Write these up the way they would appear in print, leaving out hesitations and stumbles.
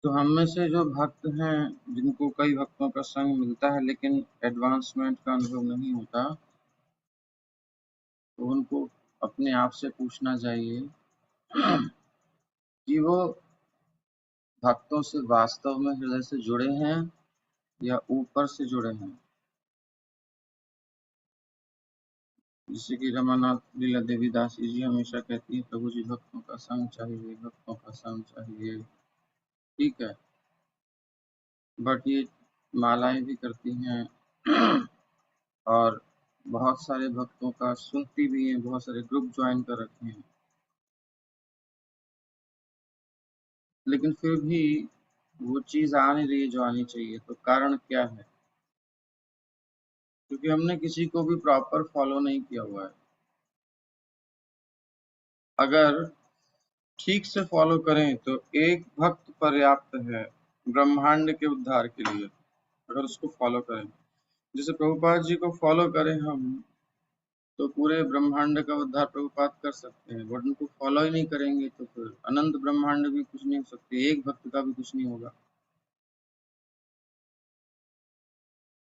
तो हम में से जो भक्त हैं, जिनको कई भक्तों का संग मिलता है लेकिन एडवांसमेंट का अनुभव नहीं होता, तो उनको अपने आप से पूछना चाहिए कि वो भक्तों से वास्तव में हृदय से जुड़े हैं या ऊपर से जुड़े हैं। जैसे कि रमानाथ लीला देवी दासी जी हमेशा कहती है, प्रभु जी भक्तों का संग चाहिए, भक्तों का संग चाहिए। ठीक है, बट ये मालाएं भी करती हैं और बहुत सारे भक्तों का सुनती भी हैं, बहुत सारे ग्रुप ज्वाइन कर रखे हैं, लेकिन फिर भी वो चीज आ नहीं रही है जो आनी चाहिए। तो कारण क्या है? क्योंकि हमने किसी को भी प्रॉपर फॉलो नहीं किया हुआ है। अगर ठीक से फॉलो करें तो एक भक्त पर्याप्त है ब्रह्मांड के उद्धार के लिए, अगर उसको फॉलो करें। जैसे प्रभुपाद जी को फॉलो करें हम, तो पूरे ब्रह्मांड का उद्धार प्रभुपाद कर सकते हैं, बट उनको फॉलो ही नहीं करेंगे तो फिर अनंत ब्रह्मांड भी कुछ नहीं हो सकते, एक भक्त का भी कुछ नहीं होगा।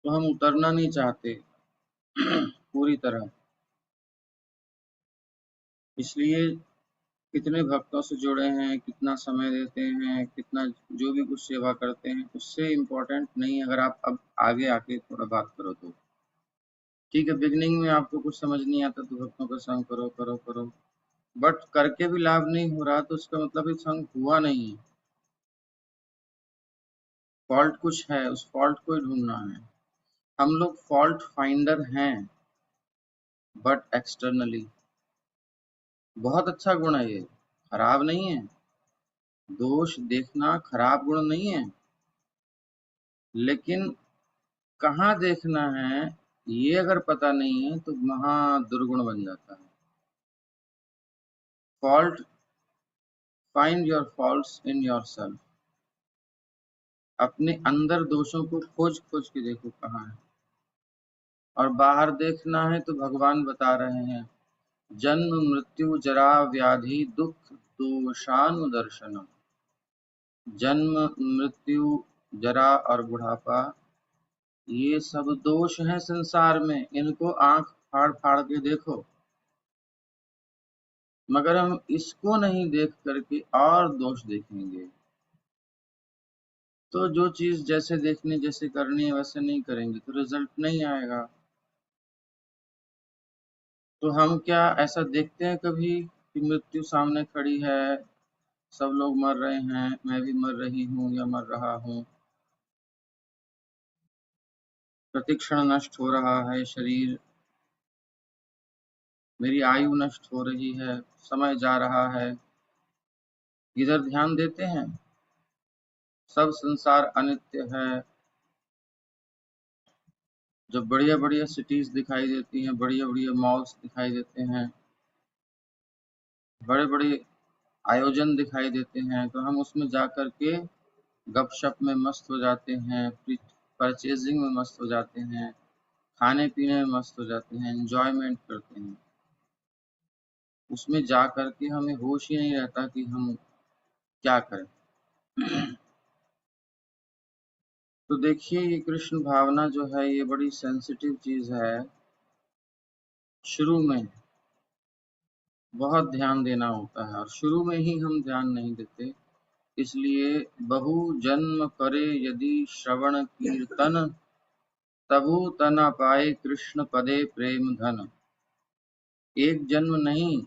तो हम उतरना नहीं चाहते पूरी तरह, इसलिए कितने भक्तों से जुड़े हैं, कितना समय देते हैं, कितना जो भी कुछ सेवा करते हैं, उससे इम्पोर्टेंट नहीं। अगर आप अब आगे आके थोड़ा बात करो तो ठीक है। बिगिनिंग में आपको कुछ समझ नहीं आता तो भक्तों का संग करो करो करो, बट करके भी लाभ नहीं हो रहा तो उसका मतलब ये संग हुआ नहीं है। फॉल्ट कुछ है, उस फॉल्ट को ही ढूंढना है। हम लोग फॉल्ट फाइंडर हैं, बट एक्सटर्नली। बहुत अच्छा गुण है ये, खराब नहीं है। दोष देखना खराब गुण नहीं है, लेकिन कहाँ देखना है ये अगर पता नहीं है तो महा दुर्गुण बन जाता है। Fault, find your faults in yourself. अपने अंदर दोषों को खोज खोज के देखो कहाँ है। और बाहर देखना है तो भगवान बता रहे हैं, जन्म मृत्यु जरा व्याधि दुख दोषानुदर्शनम। जन्म मृत्यु जरा और बुढ़ापा, ये सब दोष हैं संसार में, इनको आंख फाड़ फाड़ के देखो। मगर हम इसको नहीं देख करके और दोष देखेंगे, तो जो चीज जैसे देखनी जैसे करनी है वैसे नहीं करेंगे तो रिजल्ट नहीं आएगा। तो हम क्या ऐसा देखते हैं कभी कि मृत्यु सामने खड़ी है, सब लोग मर रहे हैं, मैं भी मर रही हूँ या मर रहा हूँ, प्रतिक्षण नष्ट हो रहा है शरीर, मेरी आयु नष्ट हो रही है, समय जा रहा है, इधर ध्यान देते हैं? सब संसार अनित्य है। जब बढ़िया बढ़िया सिटीज दिखाई देती हैं, बढ़िया बढ़िया मॉल्स दिखाई देते हैं, बड़े बड़े आयोजन दिखाई देते हैं, तो हम उसमें जा कर के गपशप में मस्त हो जाते हैं, परचेजिंग में मस्त हो जाते हैं, खाने पीने में मस्त हो जाते हैं, एंजॉयमेंट करते हैं। उसमें जा कर के हमें होश ही नहीं रहता कि हम क्या करें। तो देखिए, ये कृष्ण भावना जो है ये बड़ी सेंसिटिव चीज है। शुरू में बहुत ध्यान देना होता है और शुरू में ही हम ध्यान नहीं देते, इसलिए बहु जन्म करे यदि श्रवण कीर्तन, तबु तना पाए कृष्ण पदे प्रेम धन। एक जन्म नहीं,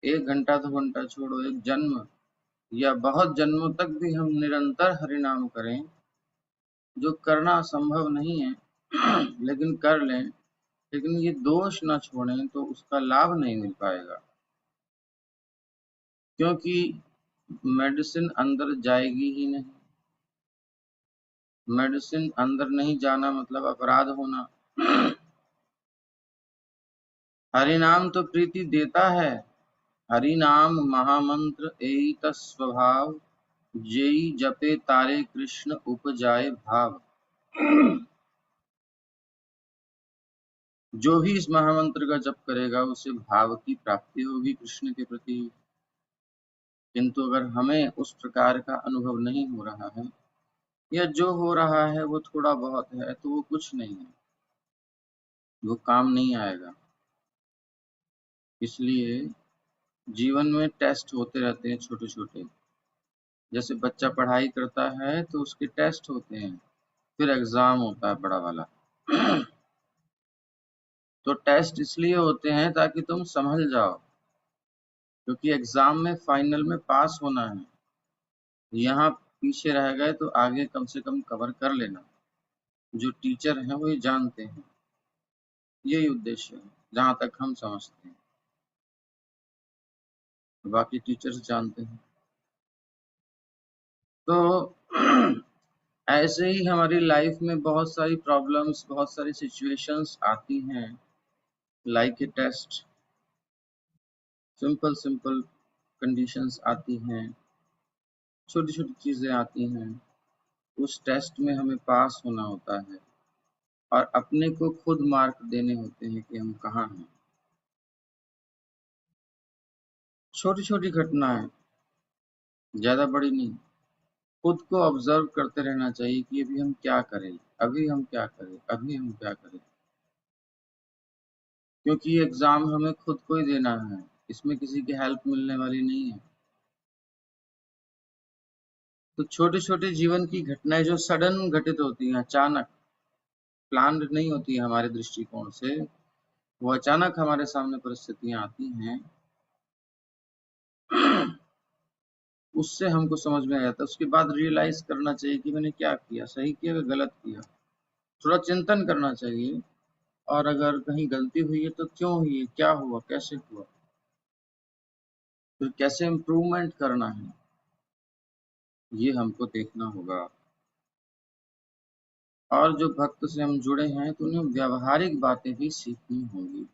एक घंटा दो घंटा छोड़ो, एक जन्म या बहुत जन्मों तक भी हम निरंतर हरिनाम करें, जो करना संभव नहीं है लेकिन कर लें, लेकिन ये दोष ना छोड़ें तो उसका लाभ नहीं मिल पाएगा। क्योंकि मेडिसिन अंदर जाएगी ही नहीं। मेडिसिन अंदर नहीं जाना मतलब अपराध होना। हरि नाम तो प्रीति देता है, हरि नाम महामंत्र एत स्वभाव, जेई जपे तारे कृष्ण उपजाए भाव। जो भी इस महामंत्र का जप करेगा उसे भाव की प्राप्ति होगी कृष्ण के प्रति। किंतु अगर हमें उस प्रकार का अनुभव नहीं हो रहा है या जो हो रहा है वो थोड़ा बहुत है तो वो कुछ नहीं है, वो काम नहीं आएगा। इसलिए जीवन में टेस्ट होते रहते हैं छोटे छोटे। जैसे बच्चा पढ़ाई करता है तो उसके टेस्ट होते हैं, फिर एग्जाम होता है बड़ा वाला। तो टेस्ट इसलिए होते हैं ताकि तुम समझ जाओ, क्योंकि एग्जाम में फाइनल में पास होना है। यहाँ पीछे रह गए तो आगे कम से कम कवर कर लेना। जो टीचर हैं वो ये जानते हैं, यही उद्देश्य है जहाँ तक हम समझते हैं। बाकी टीचर्स जानते हैं। तो ऐसे ही हमारी लाइफ में बहुत सारी प्रॉब्लम्स, बहुत सारी सिचुएशंस आती हैं, like a test. Simple simple conditions आती हैं, छोटी छोटी चीजें आती हैं। उस टेस्ट में हमें पास होना होता है और अपने को खुद मार्क देने होते हैं कि हम कहाँ हैं। छोटी छोटी घटनाएं, ज्यादा बड़ी नहीं। खुद को ऑब्जर्व करते रहना चाहिए कि अभी हम क्या करें, अभी हम क्या करें, अभी हम क्या करें। क्योंकि ये एग्जाम हमें खुद को ही देना है, इसमें किसी की हेल्प मिलने वाली नहीं है। तो छोटी छोटी जीवन की घटनाएं जो सडन घटित होती हैं, अचानक प्लान्ड नहीं होती है हमारे दृष्टिकोण से, वो अचानक हमारे सामने परिस्थितियां आती हैं, उससे हमको समझ में आ जाता है। उसके बाद रियलाइज करना चाहिए कि मैंने क्या किया, सही किया या गलत किया। थोड़ा चिंतन करना चाहिए, और अगर कहीं गलती हुई है तो क्यों हुई है, क्या हुआ, कैसे हुआ, फिर कैसे इम्प्रूवमेंट करना है, ये हमको देखना होगा। और जो भक्त से हम जुड़े हैं तो उन्हें व्यावहारिक बातें भी सीखनी होंगी,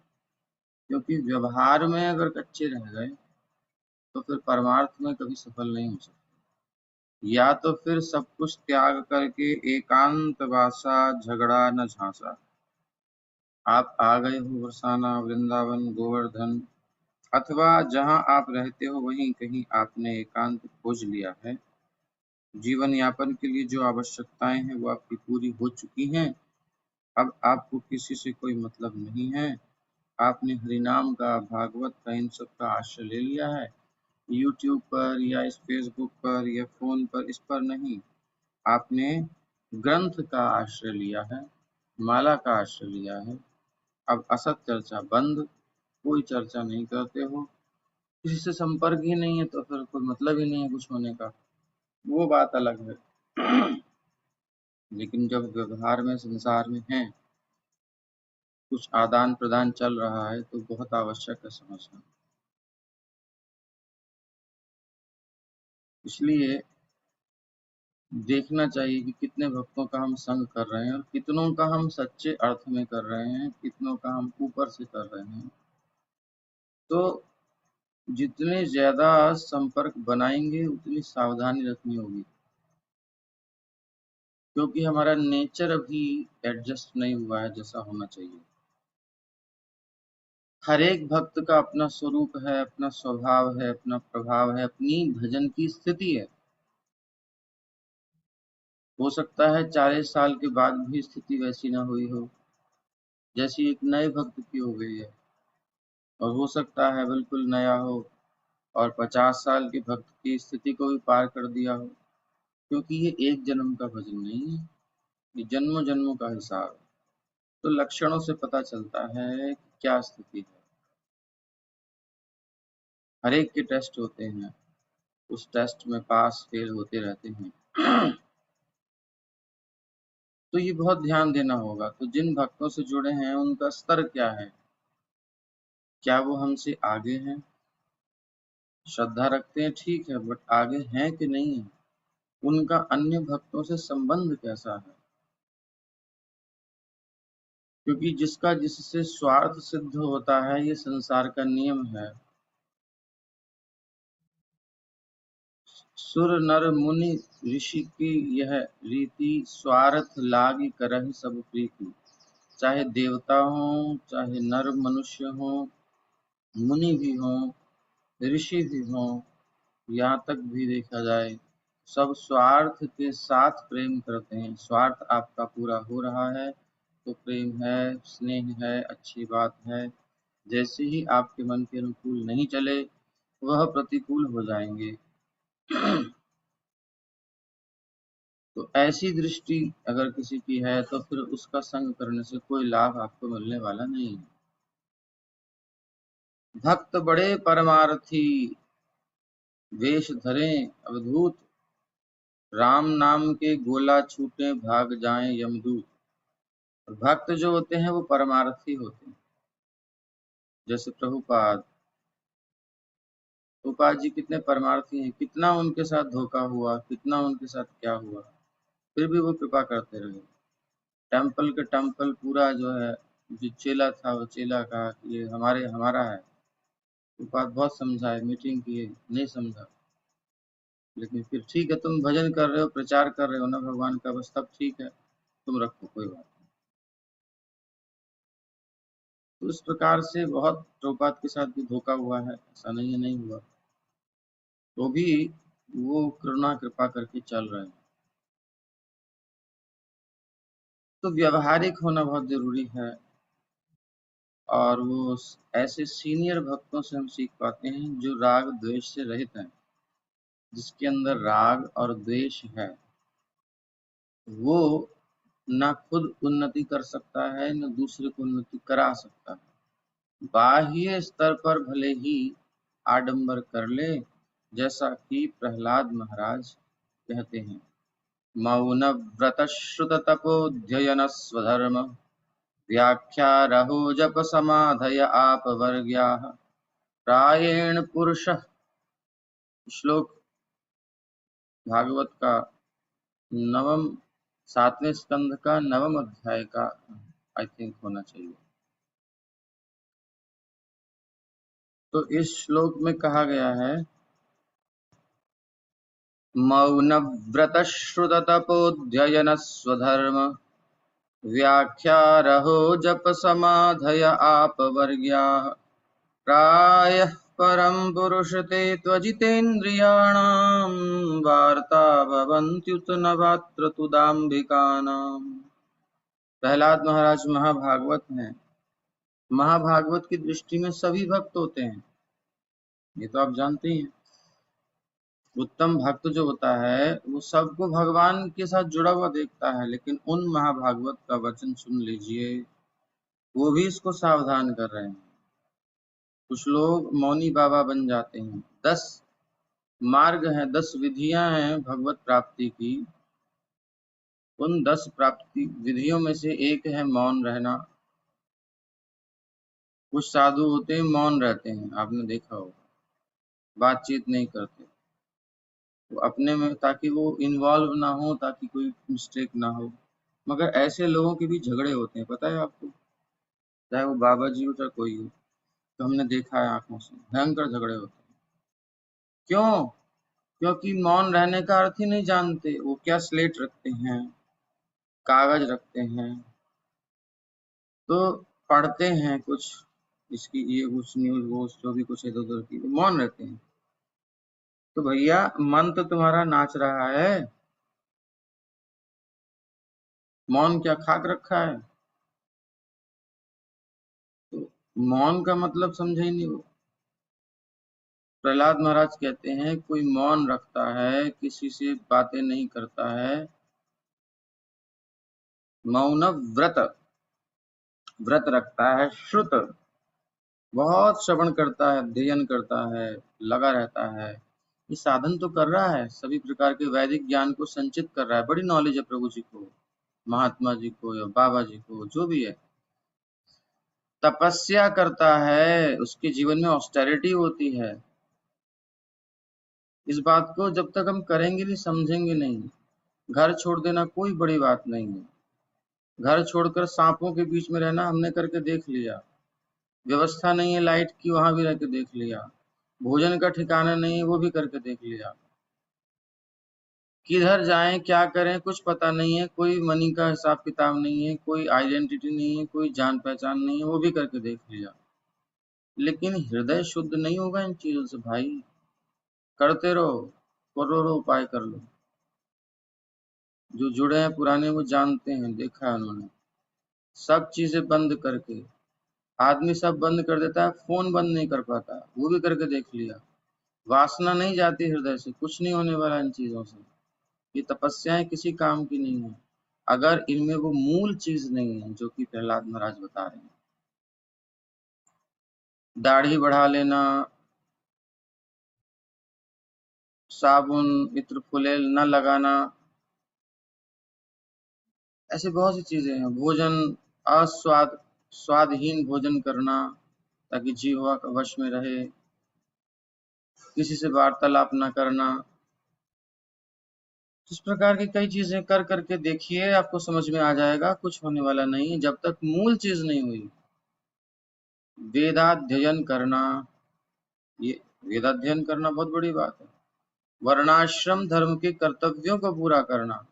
क्योंकि व्यवहार में अगर कच्चे रह गए तो फिर परमार्थ में कभी सफल नहीं हो सकते। या तो फिर सब कुछ त्याग करके एकांत वासा, झगड़ा न झांसा। आप आ गए हो बरसाना, वृंदावन, गोवर्धन, अथवा जहां आप रहते हो वहीं कहीं आपने एकांत खोज लिया है। जीवन यापन के लिए जो आवश्यकताएं हैं वो आपकी पूरी हो चुकी हैं। अब आपको किसी से कोई मतलब नहीं है। आपने हरिनाम का, भागवत का, इन सब का आश्रय ले लिया है। यूट्यूब पर या इस फेसबुक पर या फोन पर, इस पर नहीं। आपने ग्रंथ का आश्रय लिया है, माला का आश्रय लिया है। अब असत चर्चा बंद, कोई चर्चा नहीं करते हो, किसी से संपर्क ही नहीं है तो फिर कोई मतलब ही नहीं है कुछ होने का, वो बात अलग है। लेकिन जब व्यवहार में, संसार में है, कुछ आदान प्रदान चल रहा है तो बहुत आवश्यक है समझना। इसलिए देखना चाहिए कि कितने भक्तों का हम संग कर रहे हैं और कितनों का हम सच्चे अर्थ में कर रहे हैं, कितनों का हम ऊपर से कर रहे हैं। तो जितने ज्यादा संपर्क बनाएंगे उतनी सावधानी रखनी होगी, क्योंकि हमारा नेचर अभी एडजस्ट नहीं हुआ है जैसा होना चाहिए। हर एक भक्त का अपना स्वरूप है, अपना स्वभाव है, अपना प्रभाव है, अपनी भजन की स्थिति है। हो सकता है 40 साल के बाद भी स्थिति वैसी ना हुई हो जैसी एक नए भक्त की हो गई है, और हो सकता है बिल्कुल नया हो और 50 साल के भक्त की स्थिति को भी पार कर दिया हो। क्योंकि ये एक जन्म का भजन नहीं है, ये जन्मों जन्मों का हिसाब है। तो लक्षणों से पता चलता है कि क्या स्थिति है। हर एक के टेस्ट होते हैं, उस टेस्ट में पास फेल होते रहते हैं। तो ये बहुत ध्यान देना होगा। तो जिन भक्तों से जुड़े हैं उनका स्तर क्या है, क्या वो हमसे आगे हैं? श्रद्धा रखते हैं ठीक है, बट आगे हैं कि नहीं है? उनका अन्य भक्तों से संबंध कैसा है? क्योंकि जिसका जिससे स्वार्थ सिद्ध होता है, ये संसार का नियम है। सुर नर मुनि ऋषि की यह रीति, स्वार्थ लागी करहि सब प्रीति। चाहे देवता हो, चाहे नर मनुष्य हो, मुनि भी हो, ऋषि भी हो, यहाँ तक भी देखा जाए, सब स्वार्थ के साथ प्रेम करते हैं। स्वार्थ आपका पूरा हो रहा है तो प्रेम है, स्नेह है, अच्छी बात है। जैसे ही आपके मन के अनुकूल नहीं चले, वह प्रतिकूल हो जाएंगे। तो ऐसी दृष्टि अगर किसी की है तो फिर उसका संग करने से कोई लाभ आपको मिलने वाला नहीं है। भक्त बड़े परमार्थी, वेश धरें अवधूत, राम नाम के गोला छूटे भाग जाएं यमदूत। और भक्त जो होते हैं वो परमार्थी होते हैं। जैसे प्रभुपाद प्रभुपाद जी कितने परमार्थी हैं, कितना उनके साथ धोखा हुआ, कितना उनके साथ क्या हुआ, फिर भी वो कृपा करते रहे। टेम्पल के टेम्पल पूरा जो है, जो चेला था वो चेला कहा कि ये हमारा है। प्रभुपाद बहुत समझाए, मीटिंग किए, नहीं समझा। लेकिन फिर ठीक है, तुम भजन कर रहे हो, प्रचार कर रहे हो ना भगवान का, बस तब ठीक है, तुम रखो, कोई बात नहीं। तो इस प्रकार से बहुत प्रभुपाद के साथ भी धोखा हुआ है, ऐसा नहीं है नहीं हुआ, तो भी वो करुणा कृपा करके चल रहे हैं। तो व्यवहारिक होना बहुत जरूरी है। और वो ऐसे सीनियर भक्तों से हम सीख पाते हैं जो राग द्वेष से रहित हैं। जिसके अंदर राग और द्वेष है, वो ना खुद उन्नति कर सकता है, न दूसरे को उन्नति करा सकता है। बाह्य स्तर पर भले ही आडंबर कर ले, जैसा कि प्रहलाद महाराज कहते हैं, मौन व्रत श्रुत तपोध्ययन स्वधर्म, व्याख्या रहो जप समाधय आप वर्ग्या। प्रायेण पुरुष, श्लोक भागवत का नवम 7वें स्कंध का 9वां अध्याय का आई थिंक होना चाहिए। तो इस श्लोक में कहा गया है, मौन व्रत श्रुत तपोध्ययन स्वधर्म, व्याख्या रहो जप समाधय आप वर्ग्या। प्रायः परम पुरुष ते त्वजितेन्द्रियाणां, वार्ता भवन्त्युत न वात्र तु दाम्भिकानाम्। प्रहलाद महाराज महाभागवत हैं। महाभागवत की दृष्टि में सभी भक्त होते हैं, ये तो आप जानते हैं। उत्तम भक्त जो होता है वो सबको भगवान के साथ जुड़ा हुआ देखता है। लेकिन उन महाभागवत का वचन सुन लीजिए, वो भी इसको सावधान कर रहे हैं। कुछ लोग मौनी बाबा बन जाते हैं। 10 मार्ग हैं, 10 विधियां हैं भगवत प्राप्ति की। उन 10 प्राप्ति विधियों में से एक है मौन रहना। कुछ साधु होते हैं मौन रहते हैं, आपने देखा होगा, बातचीत नहीं करते वो अपने में, ताकि वो इन्वॉल्व ना हो, ताकि कोई मिस्टेक ना हो। मगर ऐसे लोगों के भी झगड़े होते हैं, पता है आपको, चाहे वो बाबा जी हो चाहे कोई हो। तो हमने देखा है आंखों से, भयंकर झगड़े होते हैं। क्यों? क्योंकि मौन रहने का अर्थ ही नहीं जानते। वो क्या स्लेट रखते हैं, कागज रखते हैं, तो पढ़ते हैं कुछ, इसकी ये कुछ न्यूज, वो जो भी कुछ इधर उधर की, मौन रहते हैं। तो भैया मन तो तुम्हारा नाच रहा है, मौन क्या खाक रखा है? तो मौन का मतलब समझे ही नहीं वो। प्रहलाद महाराज कहते हैं, कोई मौन रखता है, किसी से बातें नहीं करता है, मौन व्रत, व्रत रखता है, श्रुत, बहुत श्रवण करता है, अध्ययन करता है, लगा रहता है, ये साधन तो कर रहा है, सभी प्रकार के वैदिक ज्ञान को संचित कर रहा है, बड़ी नॉलेज है प्रभु जी को, महात्मा जी को या बाबा जी को, जो भी है। तपस्या करता है, उसके जीवन में ऑस्टेरिटी होती है। इस बात को जब तक हम करेंगे नहीं, समझेंगे नहीं। घर छोड़ देना कोई बड़ी बात नहीं है। घर छोड़कर सांपों के बीच में रहना हमने करके देख लिया। व्यवस्था नहीं है लाइट की, वहां भी रह के देख लिया। भोजन का ठिकाना नहीं है, वो भी करके देख लिया। किधर जाएं क्या करें कुछ पता नहीं है, कोई मनी का हिसाब किताब नहीं है, कोई आइडेंटिटी नहीं है, कोई जान पहचान नहीं है, वो भी करके देख लिया। लेकिन हृदय शुद्ध नहीं होगा इन चीजों से भाई। करते रहो, करोड़ों उपाय कर लो। जो जुड़े हैं पुराने वो जानते हैं, देखा है उन्होंने। सब चीजें बंद करके, आदमी सब बंद कर देता है, फोन बंद नहीं कर पाता, वो भी करके देख लिया। वासना नहीं जाती हृदय से, कुछ नहीं होने वाला इन चीजों से। ये तपस्याएं किसी काम की नहीं है, अगर इनमें वो मूल चीज नहीं है जो कि प्रहलाद महाराज बता रहे हैं। दाढ़ी बढ़ा लेना, साबुन इत्र फुलेल न लगाना, ऐसी बहुत सी चीजें हैं। भोजन स्वादहीन भोजन करना ताकि जीवा का वश में रहे, किसी से वार्तालाप न करना। इस प्रकार की कई चीजें कर करके देखिए, आपको समझ में आ जाएगा। कुछ होने वाला नहीं है जब तक मूल चीज नहीं हुई। वेदाध्ययन करना, ये वेदाध्ययन करना बहुत बड़ी बात है। वर्णाश्रम धर्म के कर्तव्यों को पूरा करना।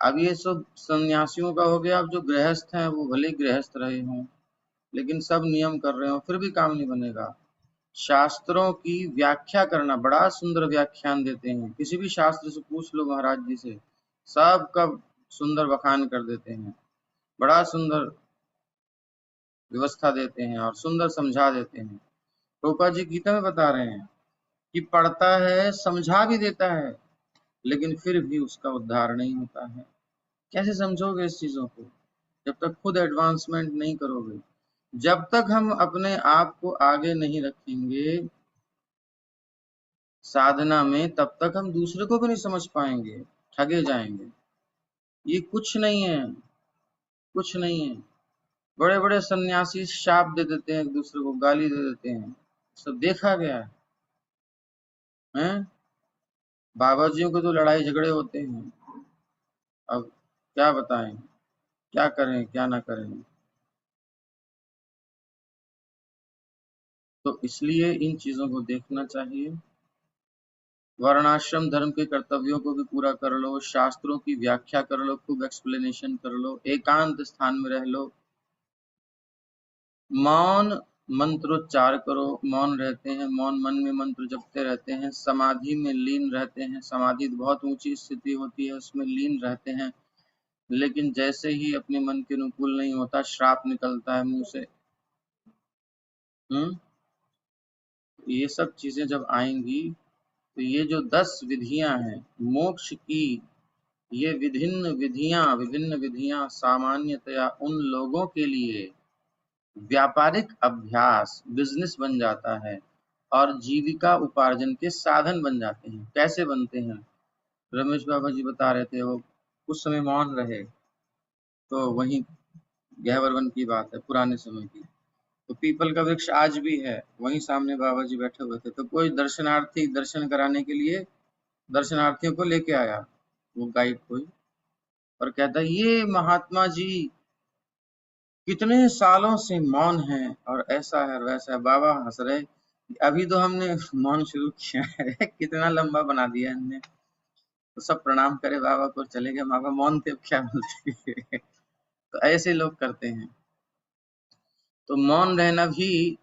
अब ये सब सन्यासियों का हो गया। अब जो गृहस्थ हैं वो भले ही गृहस्थ रहे हों, लेकिन सब नियम कर रहे हो, फिर भी काम नहीं बनेगा। शास्त्रों की व्याख्या करना, बड़ा सुंदर व्याख्यान देते हैं। किसी भी शास्त्र से पूछ लो महाराज जी से, सबका सुंदर बखान कर देते हैं, बड़ा सुंदर व्यवस्था देते हैं और सुंदर समझा देते हैं। प्रभुपाद जी गीता में बता रहे हैं कि पढ़ता है, समझा भी देता है, लेकिन फिर भी उसका उद्धार नहीं होता है। कैसे समझोगे इस चीजों को जब तक खुद एडवांसमेंट नहीं करोगे? जब तक हम अपने आप को आगे नहीं रखेंगे साधना में, तब तक हम दूसरे को भी नहीं समझ पाएंगे, ठगे जाएंगे। ये कुछ नहीं है, कुछ नहीं है। बड़े बड़े सन्यासी शाप दे देते हैं, एक दूसरे को गाली दे देते हैं, सब देखा गया है। बाबाजियों के तो लड़ाई झगड़े होते हैं। अब क्या बताएं, क्या करें क्या ना करें। तो इसलिए इन चीजों को देखना चाहिए। वर्णाश्रम धर्म के कर्तव्यों को भी पूरा कर लो, शास्त्रों की व्याख्या कर लो, खूब एक्सप्लेनेशन कर लो, एकांत स्थान में रह लो, मौन मंत्रोच्चार करो, मौन रहते हैं, मौन मन में मंत्र जपते रहते हैं, समाधि में लीन रहते हैं। समाधि बहुत ऊंची स्थिति होती है, उसमें लीन रहते हैं। लेकिन जैसे ही अपने मन के अनुकूल नहीं होता, श्राप निकलता है मुंह से। ये सब चीजें जब आएंगी तो ये जो 10 विधियां हैं मोक्ष की, ये विभिन्न विधियां सामान्यतया उन लोगों के लिए व्यापारिक अभ्यास, बिजनेस बन जाता है और जीविका उपार्जन के साधन बन जाते हैं। कैसे बनते हैं? रमेश बाबा जी बता रहे थे, वो कुछ समय मौन रहे, तो वही गहवर वन की बात है पुराने समय की। तो पीपल का वृक्ष आज भी है, वहीं सामने बाबा जी बैठे हुए थे। तो कोई दर्शनार्थी दर्शन कराने के लिए दर्शनार्थियों को लेके आया, वो गाइड कोई, और कहता ये महात्मा जी कितने सालों से मौन है और ऐसा है और वैसा है। बाबा हंस रहे, अभी तो हमने मौन शुरू किया है, कितना लंबा बना दिया हमने। तो सब प्रणाम करे बाबा को, चले गए। बाबा मौन थे, क्या बोलते। तो ऐसे लोग करते हैं। तो मौन रहना भी,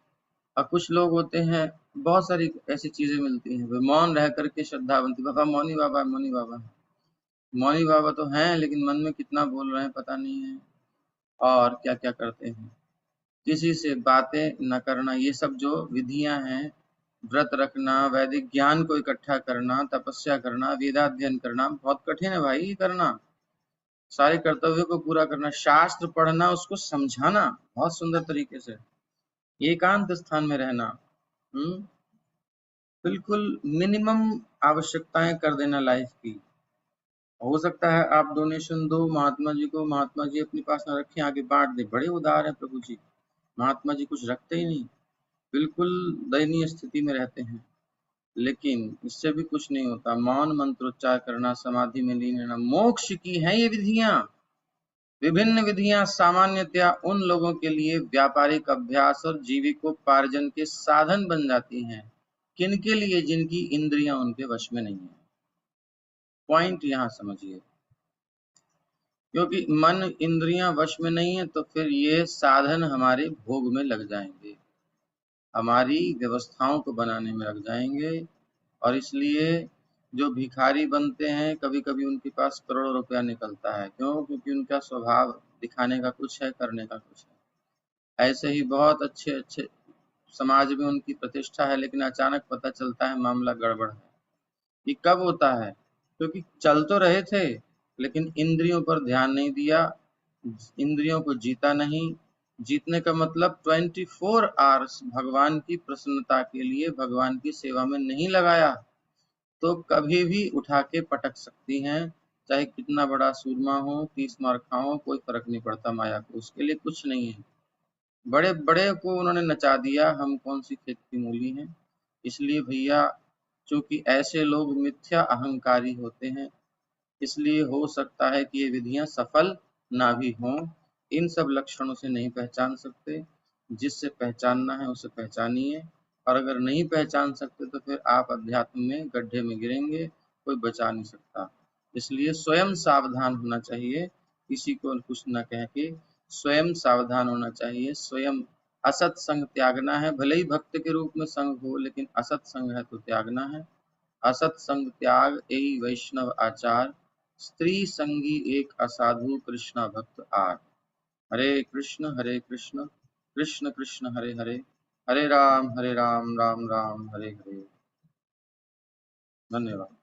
और कुछ लोग होते हैं, बहुत सारी ऐसी चीजें मिलती हैं, वे मौन रह करके श्रद्धा बनती। बाबा मौनी बाबा, मौनी बाबा, मौनी बाबा तो हैं, लेकिन मन में कितना बोल रहे हैं पता नहीं है, और क्या क्या करते हैं। किसी से बातें न करना, ये सब जो विधियां हैं, व्रत रखना, वैदिक ज्ञान को इकट्ठा करना, तपस्या करना, वेदाध्ययन करना, बहुत कठिन है भाई करना। सारे कर्तव्यों को पूरा करना, शास्त्र पढ़ना, उसको समझाना बहुत सुंदर तरीके से, एकांत स्थान में रहना, बिल्कुल मिनिमम आवश्यकताएं कर देना लाइफ की। हो सकता है आप डोनेशन दो महात्मा जी को, महात्मा जी अपने पास न रखें, आगे बांट दे। बड़े उदार हैं प्रभु जी, महात्मा जी कुछ रखते ही नहीं, बिल्कुल दयनीय स्थिति में रहते हैं। लेकिन इससे भी कुछ नहीं होता। मौन मंत्रोच्चार करना, समाधि में लीन रहना, मोक्ष की है ये विधियां। विभिन्न विधियां सामान्यतया उन लोगों के लिए व्यापारिक अभ्यास और जीविकोपार्जन के साधन बन जाती हैं। किनके लिए? जिनकी इंद्रियां उनके वश में नहीं है। पॉइंट यहाँ समझिए, क्योंकि मन इंद्रियां वश में नहीं है तो फिर ये साधन हमारे भोग में लग जाएंगे, हमारी व्यवस्थाओं को बनाने में लग जाएंगे, और इसलिए जो भिखारी बनते हैं कभी कभी उनके पास करोड़ों रुपया निकलता है। क्यों? क्योंकि उनका स्वभाव दिखाने का कुछ है, करने का कुछ है। ऐसे ही बहुत अच्छे अच्छे समाज में उनकी प्रतिष्ठा है, लेकिन अचानक पता चलता है मामला गड़बड़ है। ये कब होता है? क्योंकि चल तो रहे थे लेकिन इंद्रियों पर ध्यान नहीं दिया, इंद्रियों को जीता नहीं। जीतने का मतलब 24 आवर्स भगवान की प्रसन्नता के लिए भगवान की सेवा में नहीं लगाया, तो कभी भी उठा के पटक सकती हैं। चाहे कितना बड़ा सूरमा हो, 30 मार खाओ, कोई फर्क नहीं पड़ता माया को, उसके लिए कुछ नहीं है। बड़े बड़े को उन्होंने नचा दिया, हम कौन सी खेत की मूली हैं। इसलिए भैया, चूंकि ऐसे लोग मिथ्या अहंकारी होते हैं, इसलिए हो सकता है कि ये विधियां सफल ना भी हों। इन सब लक्षणों से नहीं पहचान सकते। जिससे पहचानना है उसे पहचानिए, और अगर नहीं पहचान सकते तो फिर आप अध्यात्म में गड्ढे में गिरेंगे, कोई बचा नहीं सकता। इसलिए स्वयं सावधान होना चाहिए, किसी को कुछ न कह के स्वयं सावधान होना चाहिए। स्वयं असत संग त्यागना है, भले ही भक्त के रूप में संग हो, लेकिन असत संग है तो त्यागना है। असत संग त्याग एहि वैष्णव आचार, स्त्री संगी एक असाधु कृष्णा भक्त आर। हरे कृष्ण कृष्ण कृष्ण हरे हरे राम राम राम हरे हरे। धन्यवाद।